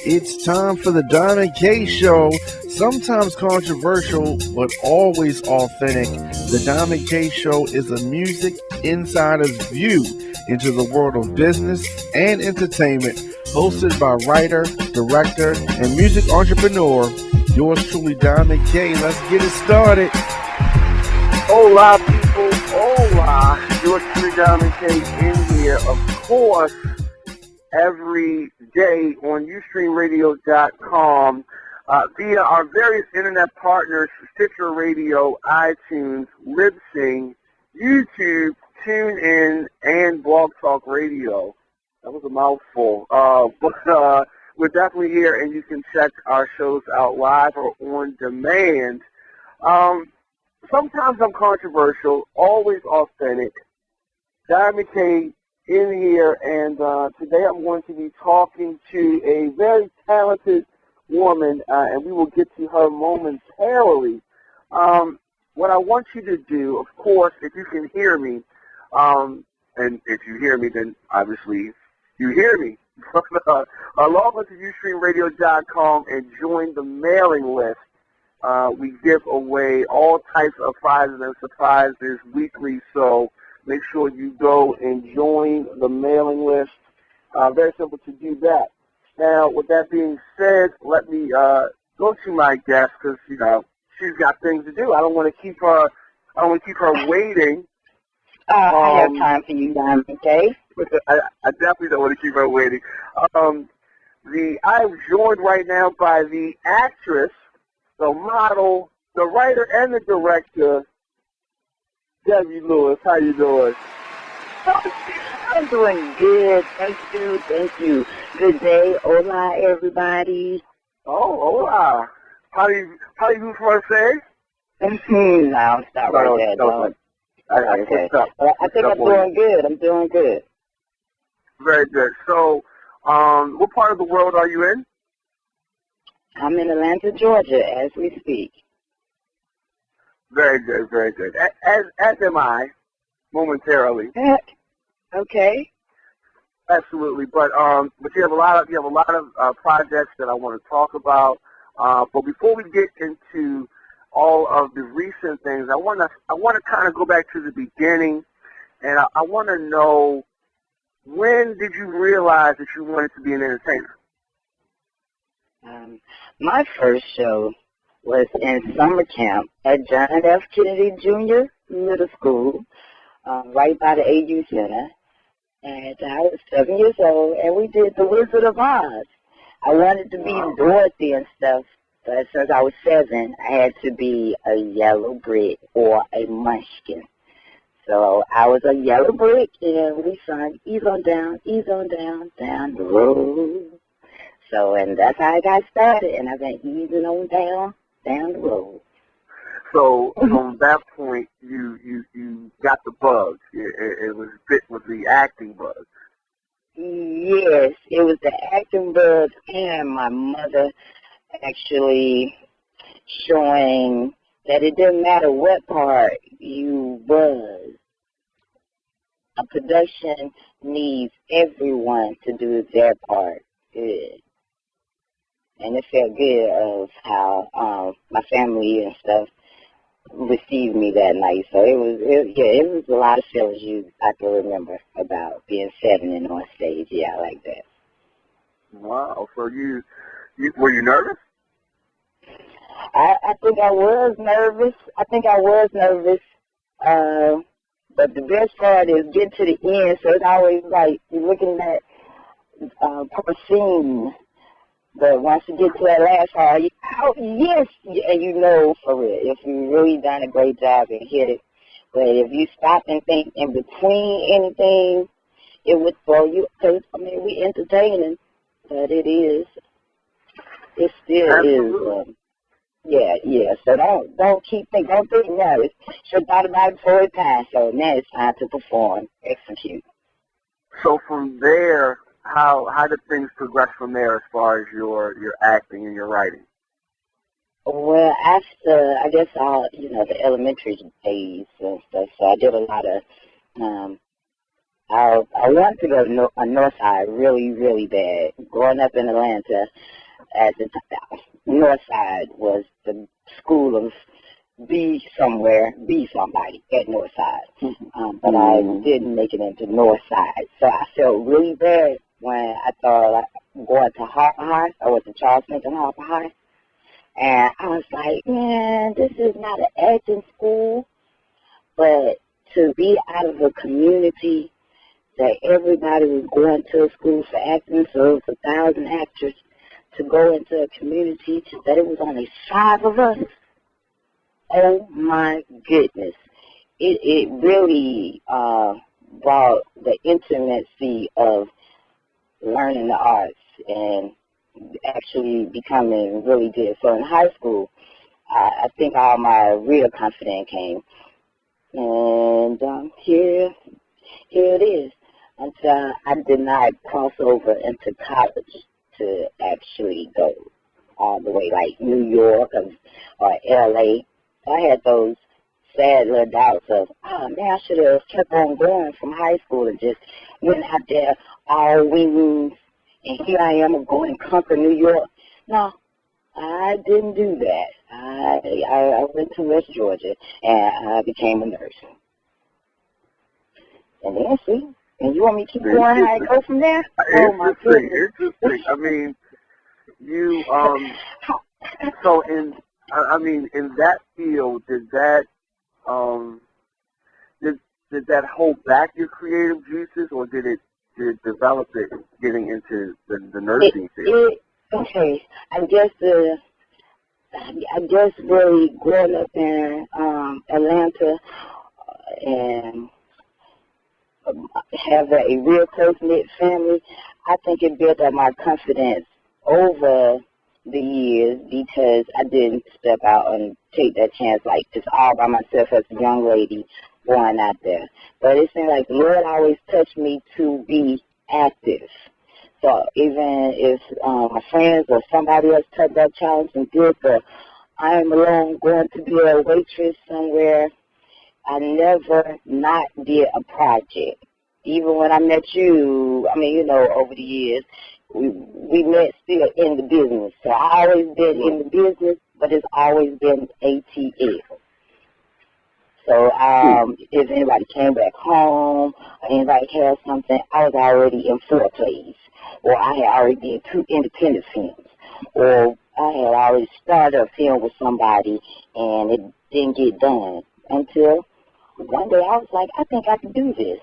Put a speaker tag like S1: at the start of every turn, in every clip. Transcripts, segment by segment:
S1: It's time for the Diamond K Show. Sometimes controversial, but always authentic. The Diamond K Show is a music insider's view into the world of business and entertainment, hosted by writer, director, and music entrepreneur, yours truly, Diamond K. Let's get it started.
S2: Hola, people. Hola. Yours truly, Diamond K in here. Of course, every day on UstreamRadio.com via our various internet partners, Stitcher Radio, iTunes, LibSing, YouTube, TuneIn, and Blog Talk Radio. That was a mouthful. But we're definitely here, and you can check our shows out live or on demand. Sometimes I'm controversial, always authentic. Diamond K in here, and today I'm going to be talking to a very talented woman, and we will get to her momentarily. What I want you to do, of course, if you can hear me, and if you hear me, then obviously you hear me. Log on to UstreamRadio.com and join the mailing list. We give away all types of prizes and surprises weekly, so make sure you go and join the mailing list. Very simple to do that. Now, with that being said, let me go to my guest because she's got things to do. I don't want to keep her. I don't want to keep her waiting.
S3: I have time for you, Diamond, okay?
S2: I definitely don't want to keep her waiting. I'm joined right now by the actress, the model, the writer, and the director, Debbie Lewis. How you doing?
S3: I'm doing good. Thank you. Good day. Hola, everybody.
S2: Oh, hola. How do you first say?
S3: No, stop right there. Don't. Okay. I think I'm doing good. I'm doing good.
S2: Very good. So, what part of the world are you in?
S3: I'm in Atlanta, Georgia, as we speak.
S2: Very good, very good. As am I, momentarily.
S3: Okay.
S2: Absolutely, but you have a lot of projects that I want to talk about. But before we get into all of the recent things, I want to kind of go back to the beginning, and I want to know, when did you realize that you wanted to be an entertainer?
S3: My first show was in summer camp at John F. Kennedy Jr. Middle School, right by the AU Center. And I was 7 years old, and we did The Wizard of Oz. I wanted to be Dorothy and stuff, but since I was 7, I had to be a yellow brick or a munchkin. So I was a yellow brick, and we sung ease on down, down the road. So, and that's how I got started, and I've been easing on down the road.
S2: So from that point, you got the bug. It was bit with the acting bug.
S3: Yes, it was the acting bug, and my mother actually showing that it didn't matter what part you was. A production needs everyone to do their part good. And it felt good of how my family and stuff received me that night. So it was a lot of feelings I can remember about being 7 and on stage. Yeah, I like that.
S2: Wow. So you were you nervous?
S3: I think I was nervous. But the best part is getting to the end. So it's always like you're looking at per scene. But once you get to that last part, yes, and you know for real, if you really done a great job and hit it. But if you stop and think in between anything, it would throw you. Cause we entertaining, but it still
S2: Absolutely.
S3: is. Yeah. So don't think nervous. Should have thought about it before it passed. So now it's time to perform, execute.
S2: So from there, how did things progress from there as far as your acting and your writing?
S3: Well, after, I guess, the elementary days and stuff, so I did a lot of I wanted to go to North Side really, really bad. Growing up in Atlanta, at the North Side was the school of be somewhere, be somebody at North Side. But I didn't make it into North Side. So I felt really bad when I thought going to Harper High. I went to Charles Lincoln Harper High. And I was like, man, this is not an acting school. But to be out of a community that everybody was going to a school for acting, so it was 1,000 actors, to go into a community that it was only 5 of us. Oh my goodness. It really brought the intimacy of learning the arts and actually becoming really good. So in high school, I think all my real confidence came. And here it is. Until I did not cross over into college to actually go all the way, like New York or LA. I had those sad little doubts of, oh man, I should have kept on going from high school and just went out there all wings, and here I am going to conquer New York. No, I didn't do that. I went to West Georgia and I became a nurse. And then see, and you want me to keep going how I go from there? Oh my goodness.
S2: Interesting. I mean, you so in that field, did that hold back your creative juices, or did it develop it getting into the nursing field?
S3: Okay, I guess really growing up in Atlanta and have a real close-knit family, I think it built up my confidence over the years because I didn't step out and take that chance, like just all by myself as a young lady going out there. But it seemed like the Lord always touched me to be active. So even if my friends or somebody else took that challenge and did the I am alone going to be a waitress somewhere, I never not did a project. Even when I met you, over the years, we met still in the business. So I always been in the business, but it's always been ATL. So if anybody came back home or anybody had something, I was already in 4 plays. Or I had already did 2 independent films. Or I had already started a film with somebody and it didn't get done until one day I was like, I think I can do this.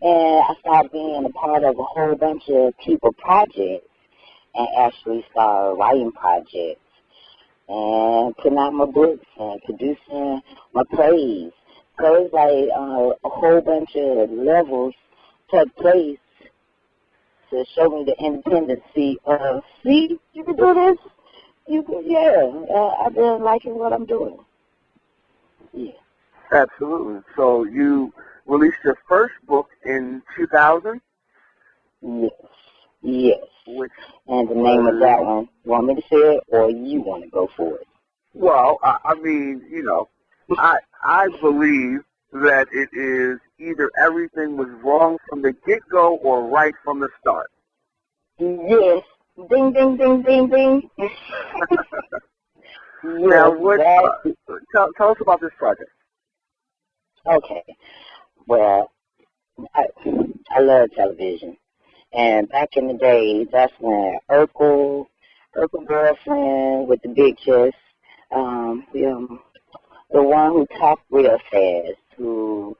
S3: And I started being a part of a whole bunch of people projects and actually started writing projects and putting out my books and producing my plays. So it's like a whole bunch of levels took place to show me the independency of, see, you can do this. You can, I've been liking what I'm doing. Yeah.
S2: Absolutely. So you released your first book in 2000?
S3: Yes. And the name of that one, you want me to say it or you want to go for it?
S2: Well, I believe that it is either everything was wrong from the get-go or right from the start.
S3: Yes. Ding, ding, ding, ding, ding.
S2: Now, tell us about this project.
S3: Okay. Well, I love television. And back in the day, that's when Urkel girlfriend with the big chest, the one who talked real fast, who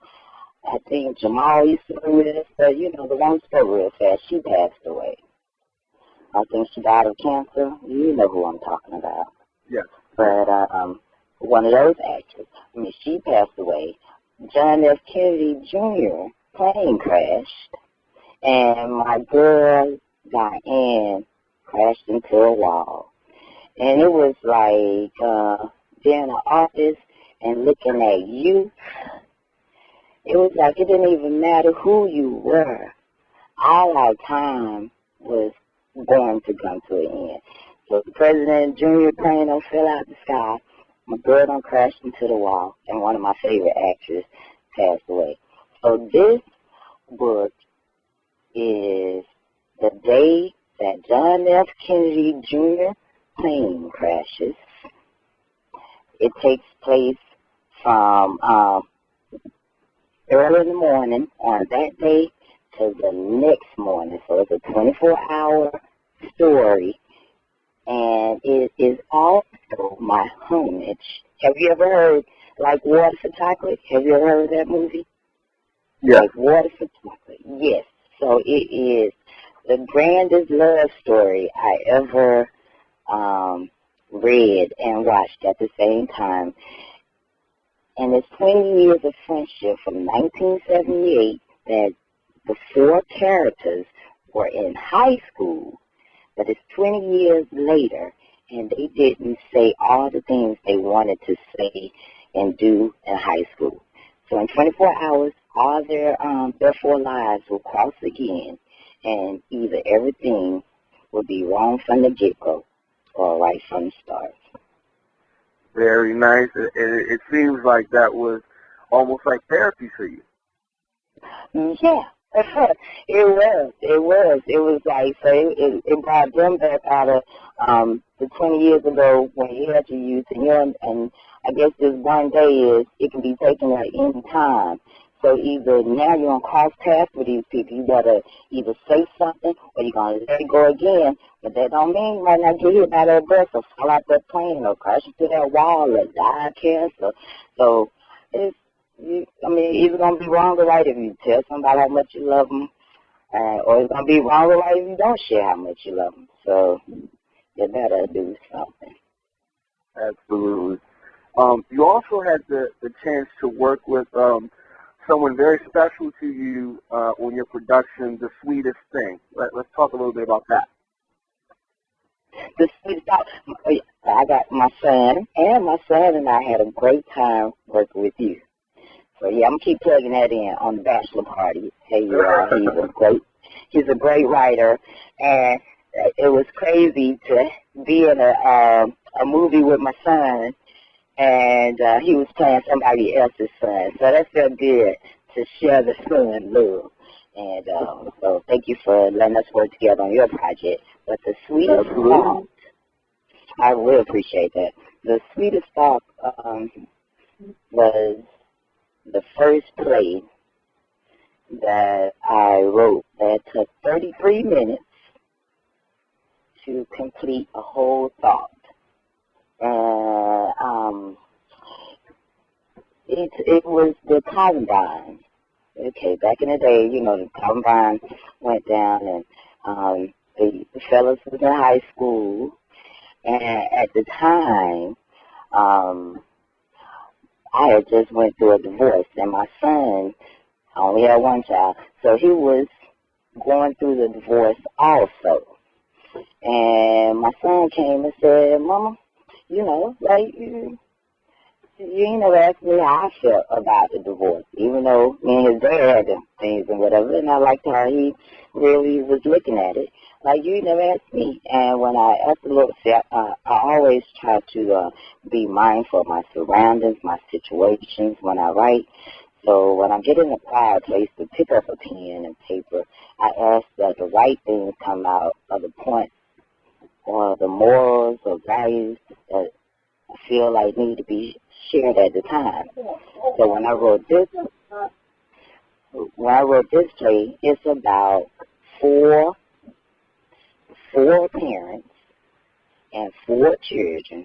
S3: I think Jamal used to be with, but the one who spoke real fast, she passed away. I think she died of cancer. You know who I'm talking about.
S2: Yes.
S3: But one of those actors, she passed away. John F. Kennedy Jr. plane crashed, and my girl Diane crashed into a wall. And it was like being in the office and looking at you. It was like it didn't even matter who you were. All our time was going to come to an end. So the President Jr. plane don't fell out the sky. My girl done crashed into the wall, and one of my favorite actors passed away. So this book is The Day That John F. Kennedy Jr. Plane Crashes. It takes place from early in the morning on that day to the next morning. So it's a 24-hour story, and it is also my homage. Have you ever heard, like, Water for Chocolate? Have you ever heard of that movie?
S2: Yes.
S3: Like Water for Chocolate. Yes. So it is the grandest love story I ever read and watched at the same time. And it's 20 years of friendship from 1978 that the four characters were in high school, but it's 20 years later, and they didn't say all the things they wanted to say and do in high school. So in 24 hours, all their four lives will cross again, and either everything will be wrong from the get-go or right from the start.
S2: Very nice. It seems like that was almost like therapy for you.
S3: Yeah, it was. It was like, so it brought them back out of the 20 years ago when you had your youth, and I guess this one day is, it can be taken at any time. So either now you're on cross paths with these people, you gotta either say something or you're gonna let it go again. But that don't mean you might not get hit by that bus or fall out that plane or crash into that wall or die of cancer. So it's, either gonna be wrong or right if you tell somebody how much you love them, or it's gonna be wrong or right if you don't share how much you love them. So you better do something.
S2: Absolutely. You also had the chance to work with someone very special to you on your production, The Sweetest Thing. Let's talk a little bit about that.
S3: The sweetest thought, I got my son and I had a great time working with you. So yeah, I'm gonna keep plugging that in on the bachelor party. Hey, he's a great writer, and it was crazy to be in a movie with my son, and he was playing somebody else's son. So that felt good to share the son love. And so thank you for letting us work together on your project. But the sweetest thought, I really appreciate that. The sweetest thought was the first play that I wrote that took 33 minutes to complete a whole thought. It was the Columbine. Okay, back in the day, the Columbine went down, and the fellas was in high school, and at the time, I had just went through a divorce, and my son, I only had one child, so he was going through the divorce also. And my son came and said, Mama, you ain't never asked me how I felt about the divorce, even though me and his dad had them things and whatever, and I liked how he really was looking at it. Like, you never asked me. And when I asked the Lord, I always try to be mindful of my surroundings, my situations when I write. So when I get in a quiet place to pick up a pen and paper, I ask that the right things come out of the point or the morals or values that I feel like need to be shared at the time. So when I wrote this play, it's about four parents and four children,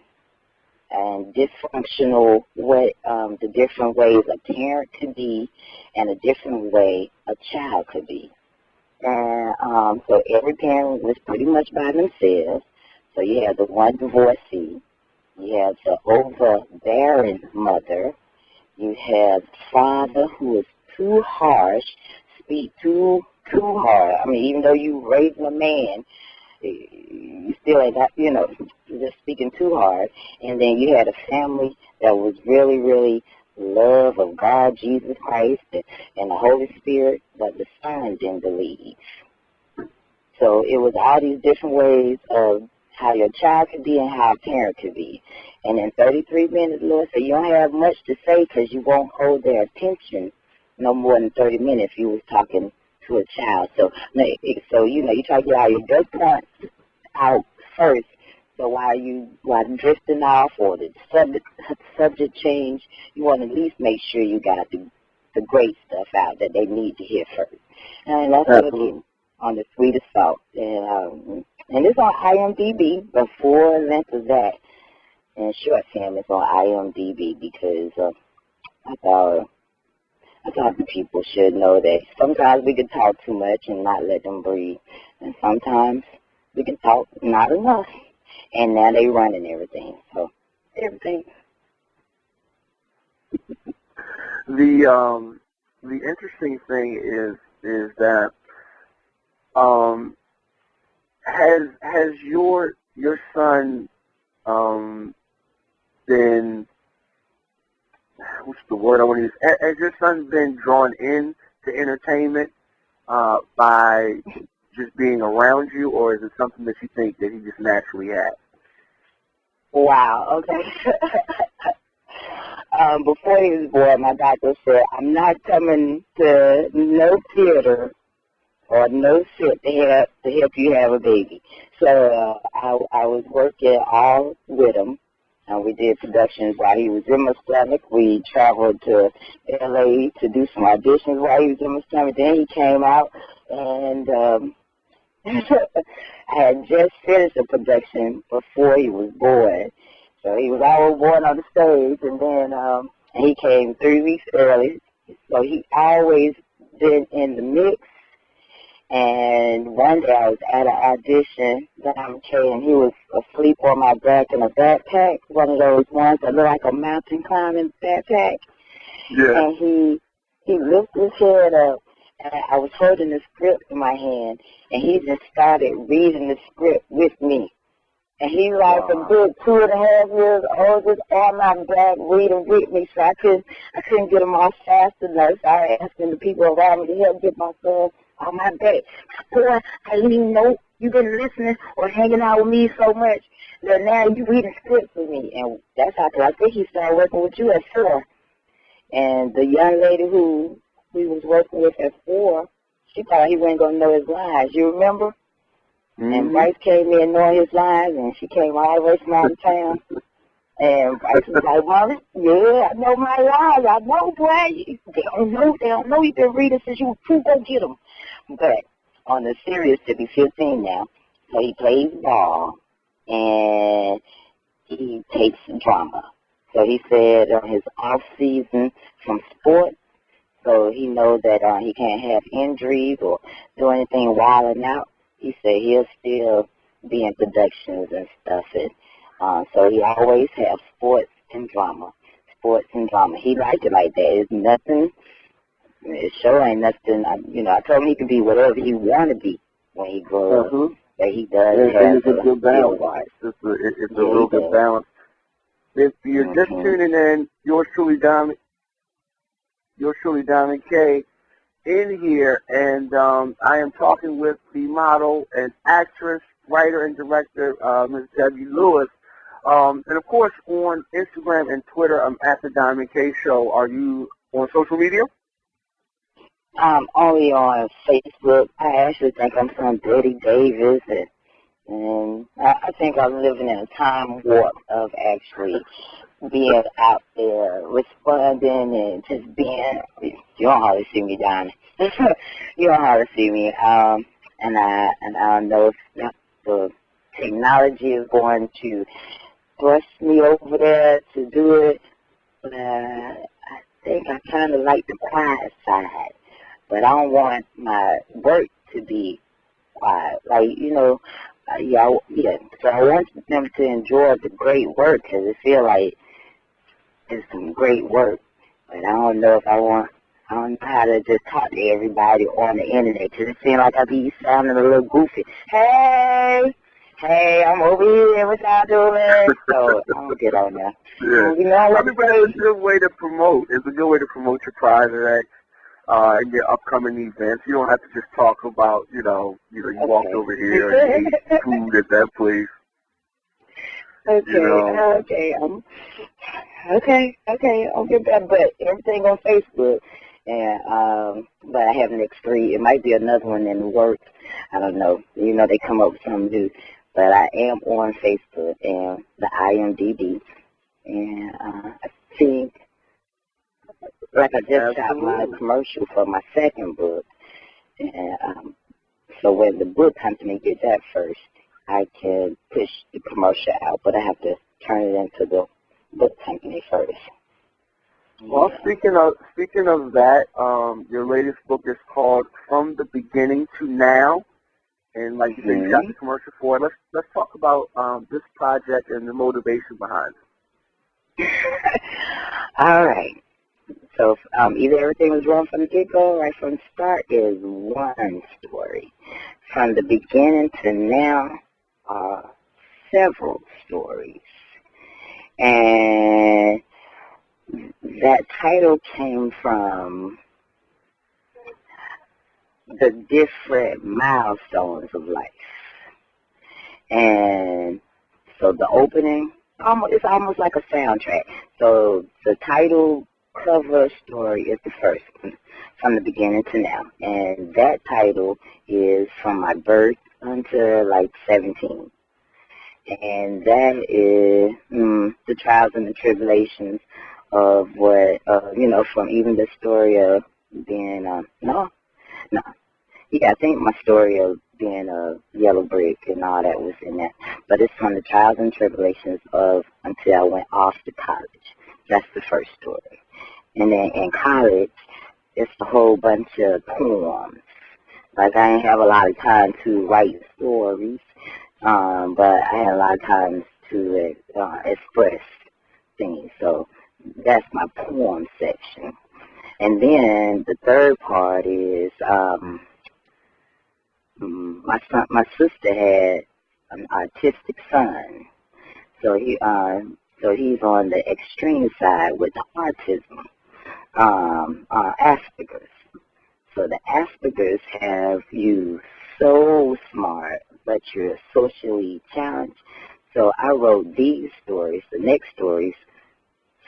S3: and dysfunctional the different ways a parent could be, and a different way a child could be. And so every parent was pretty much by themselves. So you have the one divorcee, you have the overbearing mother, you have father who is too harsh, speak too hard. Even though you raising a man, you still ain't got, just speaking too hard. And then you had a family that was really, really love of God, Jesus Christ, and the Holy Spirit, but the son didn't believe. So it was all these different ways of how your child could be and how a parent could be. And in 33 minutes, Lord said, you don't have much to say because you won't hold their attention no more than 30 minutes if you was talking to a child. So you try to get all your good points out first. So while drifting off or the subject change, you want to at least make sure you got the great stuff out that they need to hear first. And that's what I did on the sweetest salt. And it's on IMDb, the full length of that. And short film is on IMDb because I thought the people should know that sometimes we can talk too much and not let them breathe. And sometimes we can talk not enough. And now they running everything. So everything.
S2: The interesting thing is that has your son been, what's the word I want to use? Has your son been drawn in to entertainment by just being around you, or is it something that you think that he just naturally has?
S3: Wow, okay. Before he was born, my doctor said, I'm not coming to no theater or no set to help you have a baby. So I was working all with him. We did productions while he was in my stomach. We traveled to L.A. to do some auditions while he was in my stomach. Then he came out, and I had just finished a production before he was born. So he was always born on the stage, and then he came 3 weeks early. So he always been in the mix. And one day I was at an audition and he was asleep on my back in a backpack, one of those ones that look like a mountain climbing backpack.
S2: Yeah.
S3: And he lifted his head up, and I was holding the script in my hand, and he just started reading the script with me. And he like a good 2.5 years old, just on my back reading with me. So I couldn't get him off fast enough. So I was asking the people around me to help get my son on my back. Boy, I didn't even know you've been listening or hanging out with me so much that now you reading scripts with me. And that's how I think he started working with you at 4. And the young lady who we was working with at 4, she thought he wasn't going to know his lines. You remember? Mm-hmm. And Bryce came in knowing his lines, and she came all the way from out of town. And Bryce was like, Mama, yeah, I know my lines. I know, boy. They don't know you've been reading since you were 2. Go get them. But on the serious tip, he's 15 now. So he plays ball, and he takes drama. So he said on his off season from sports, so he knows that he can't have injuries or do anything wilding out. He said he'll still be in productions and stuff. And so he always have sports and drama. Sports and drama. He liked it like that. It's nothing. It sure ain't nothing. I told him he could be whatever he want to be when he grows up. But he does have
S2: it's a good balance. It's a real good balance. If you're just tuning in, yours truly, Diamond K, in here, and I am talking with the model and actress, writer, and director, Ms. Debbie Lewis. And of course, on Instagram and Twitter, I'm at the Diamond K Show. Are you on social media?
S3: I'm only on Facebook. I actually think I'm from Betty Davis, and I think I'm living in a time warp of actually being out there, responding, and just being. You don't hardly see me, Donnie. You don't hardly see me. And I know if the technology is going to thrust me over there to do it. But I think I kind of like the quiet side. But I don't want my work to be quiet. Like, So I want them to enjoy the great work because I feel like it's some great work. But I don't know how to just talk to everybody on the internet because it seems like I be sounding a little goofy. Hey, I'm over here. What y'all doing? So I'm going to get on there.
S2: Yeah. But it's a good way to promote. It's a good way to promote your private acts and your upcoming events. You don't have to just talk about, you walked over here and ate food at that place.
S3: Okay. Okay, I'll get that. But everything on Facebook And but I have next 3. It might be another one in the works. I don't know. You know, they come up with something new. But I am on Facebook and the IMDb. And I think, like I just shot my commercial for my second book. And so when the book company gets that first, I can push the commercial out. But I have to turn it into the book company first.
S2: Well, speaking of that, your latest book is called From the Beginning to Now, and like you said, you got the commercial for it. Let's talk about this project and the motivation behind it.
S3: All right. So either everything was wrong from the get-go, or right from the start, is one story. From the beginning to now are several stories, and that title came from the different milestones of life. And so the opening, it's almost like a soundtrack. So the title cover story is the first one, From the Beginning to Now. And that title is from my birth until like 17. And that is the trials and the tribulations of what, from even the story of being, I think my story of being a yellow brick and all that was in that. But it's from the trials and tribulations of until I went off to college. That's the first story. And then in college, it's a whole bunch of poems. Like, I didn't have a lot of time to write stories, but I had a lot of time to express things. So that's my poem section. And then the third part is my sister had an autistic son. So he's on the extreme side with the autism, Asperger's. So the Asperger's have you so smart, but you're socially challenged. So I wrote these stories, the next stories,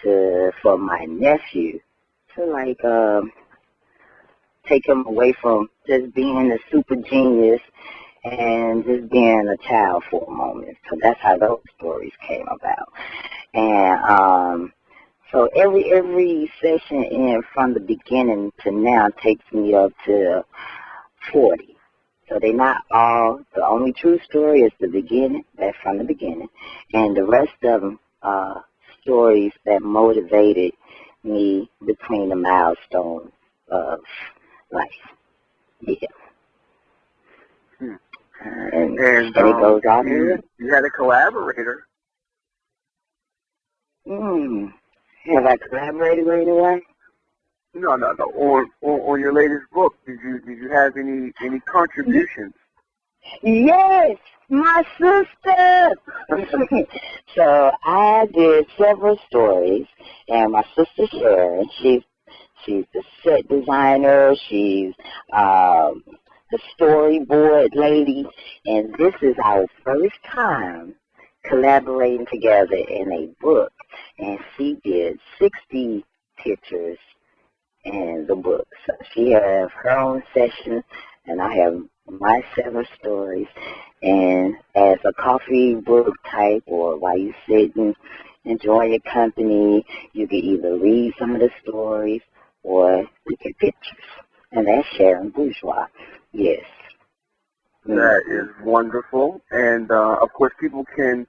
S3: for my nephew to take him away from just being a super genius and just being a child for a moment. So that's how those stories came about. And so every session in from the beginning to now takes me up to 40. So they're not all, the only true story is the beginning, that's from the beginning. And the rest of them are stories that motivated me between the milestones of life. Yeah. And it goes on here.
S2: You had a collaborator.
S3: Have I collaborated right away?
S2: No. On your latest book, did you have any contributions?
S3: Yes, my sister. So I did several stories, and my sister Sharon, she's the set designer. She's the storyboard lady, and this is our first time collaborating together in a book. And she did 60 pictures in the book. So she has her own session, and I have my 7 stories. And as a coffee book type, or while you sit and enjoy your company, you can either read some of the stories or look at pictures. And that's Sharon Bourgeois. Yes.
S2: That is wonderful. And, of course, people can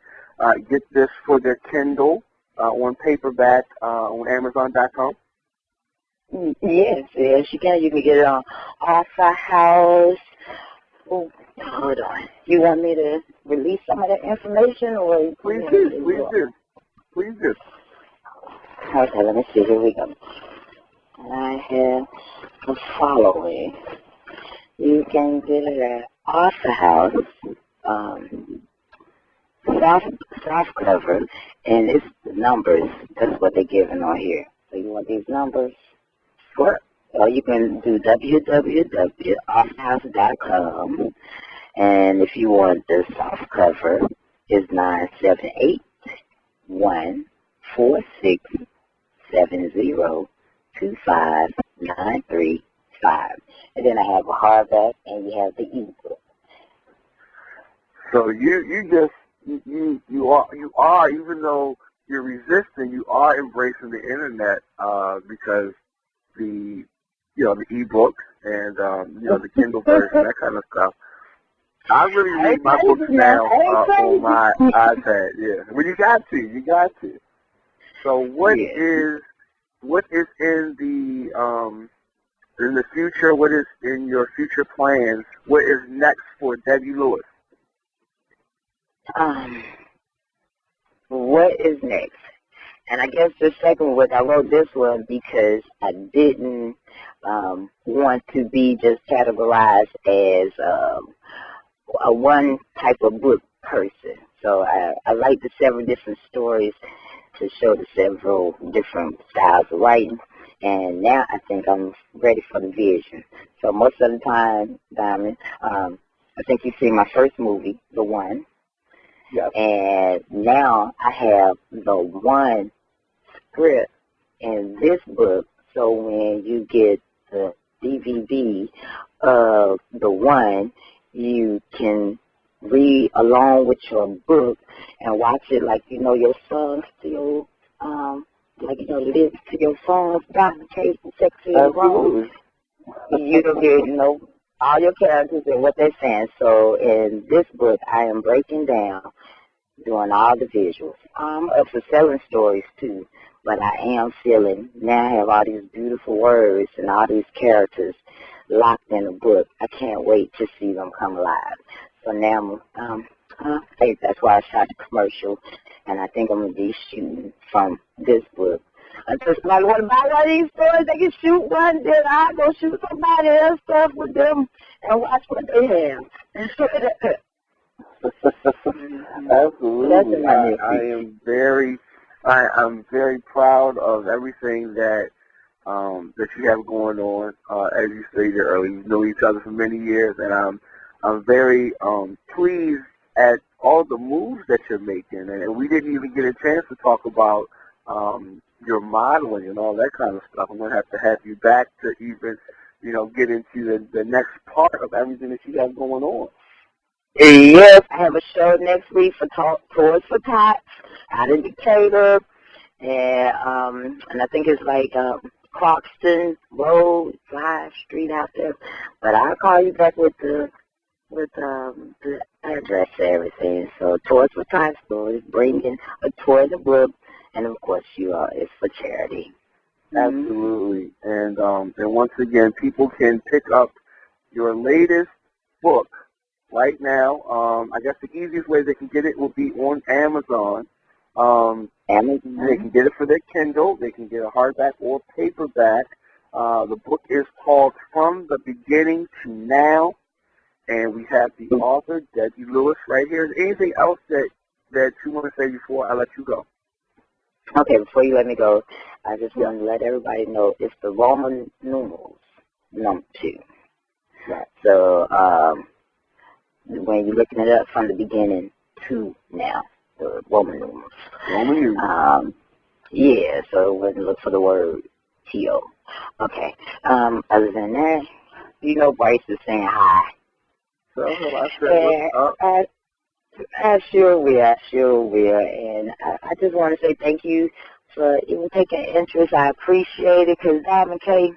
S2: get this for their Kindle on paperback on Amazon.com.
S3: Yes, you can. You can get it on Author House. Oh, hold on. You want me to release some of the information, or
S2: Please do.
S3: Okay, let me see. Here we go. I have the following. You can get it at Author House, soft cover, and it's the numbers. That's what they're giving on here. So you want these numbers?
S2: What?
S3: Or you can do www.authorhouse.com, and if you want the soft cover, it's 978-146-7025 935. And then I have a hardback, and you have the ebook.
S2: So you are even though you're resisting, you are embracing the internet because the the ebook and the Kindle version, that kind of stuff. I really read my books now on my iPad. Yeah, well, you got to. So what is in the future? What is in your future plans? What is next for Debbie Lewis?
S3: What is next? And I guess the second one, I wrote this one because I didn't want to be just categorized as a one type of book person. So I like the several different stories to show the several different styles of writing. And now I think I'm ready for the vision. So most of the time, Diamond, I think you see my first movie, The One.
S2: Yep.
S3: And now I have the one script in this book. So when you get the DVD of The One, you can read along with your book and watch it like your son still lives to your son's documentation sexy and wrong. You don't get all your characters and what they're saying. So in this book, I am breaking down, doing all the visuals. I'm up for selling stories too, but I am feeling now I have all these beautiful words and all these characters locked in a book. I can't wait to see them come alive. So now I think that's why I shot the commercial, and I think I'm going to be shooting from this book. Until somebody want to buy one of these stories, they can shoot one, then I'll go shoot somebody else stuff with them and watch what they have.
S2: Absolutely. I'm very proud of everything that you have going on. As you stated earlier, we've known each other for many years, and I'm very pleased at all the moves that you're making. And we didn't even get a chance to talk about your modeling and all that kind of stuff. I'm going to have you back to even, get into the next part of everything that you have going on.
S3: Yes, I have a show next week for Toys for Tots out in Decatur, and I think it's like Clarkston Road, 5th Street out there. But I'll call you back with the address and everything. So Toys for Tots stores, bringing a toy in a book, and of course it's for charity.
S2: Absolutely, and once again, people can pick up your latest book right now. I guess the easiest way they can get it will be on Amazon. They can get it for their Kindle. They can get a hardback or paperback. The book is called From the Beginning to Now, and we have the author, Debbie Lewis, right here. Is there anything else that you want to say before I let you go?
S3: Okay, before you let me go, I just want to let everybody know it's the Roman numerals, number 2.
S2: Right.
S3: So when you're looking it up from the beginning to now, the Roman numerals.
S2: Roman numerals.
S3: Yeah, so when you look for the word T-O. Okay. Other than that, Bryce is saying hi.
S2: So I said, what's up?
S3: I sure will. And I just want to say thank you for even taking interest. I appreciate it because Diamond K,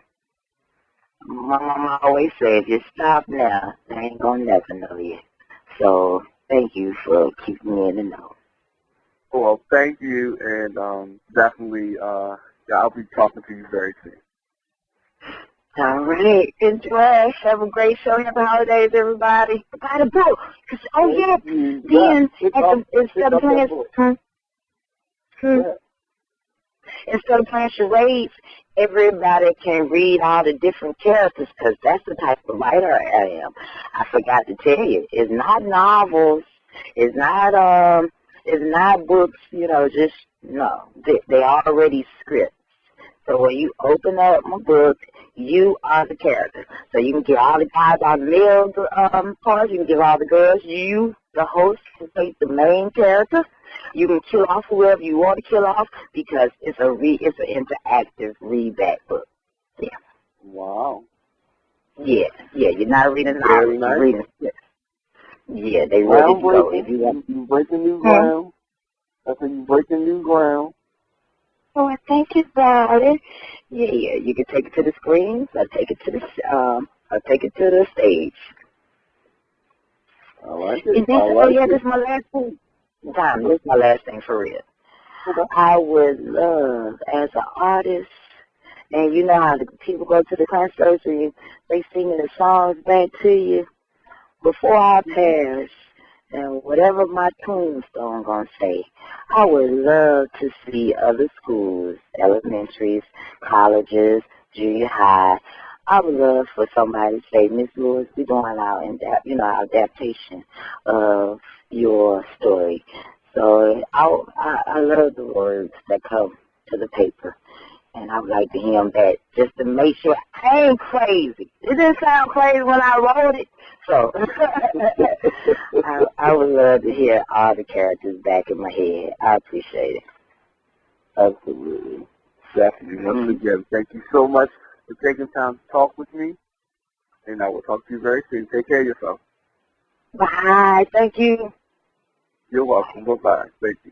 S3: my mama always said, if you stop now, they ain't going to never know you. So thank you for keeping me in the know.
S2: Well, thank you, and definitely I'll be talking to you very soon.
S3: All right. Enjoy. Have a great show. Happy holidays, everybody. Buy the book. Then instead of playing charades, everybody can read all the different characters because that's the type of writer I am. I forgot to tell you, it's not novels. It's not books. They already scripts. So when you open up my book, you are the character. So you can get all the guys on the male parts, you can give all the girls, you, the host, can take the main character. You can kill off whoever you want to kill off because it's an interactive readback book. Yeah.
S2: Wow.
S3: Yeah, you're not reading
S2: Very
S3: novels, you're
S2: nice.
S3: reading scripts. Yeah, they really go. If
S2: Groundbreaking.
S3: you want,
S2: You breaking new ground. I said you breaking new ground.
S3: oh, I think about it. Yeah, you can take it to the screens. I take it to the stage.
S2: I like
S3: And
S2: it.
S3: then,
S2: I
S3: oh
S2: like
S3: yeah, this
S2: it.
S3: is my last thing. Tom, this is my last thing for real.
S2: Okay.
S3: I would love, as an artist, and you know how the people go to the concerts and they singing the songs back to you. Before I pass, and whatever my tombstone gonna say, I would love to see other schools, elementaries, colleges, junior high. I would love for somebody to say, Miss Lewis, we're doing our adaptation of your story. So I love the words that come to the paper. And I would like to hear him back just to make sure I ain't crazy. It didn't sound crazy when I wrote it. So I would love to hear all the characters back in my head. I appreciate it.
S2: Absolutely. Definitely. Once again, thank you so much for taking time to talk with me. And I will talk to you very soon. Take care of yourself.
S3: Bye. Thank you.
S2: You're welcome. Bye-bye. Thank you.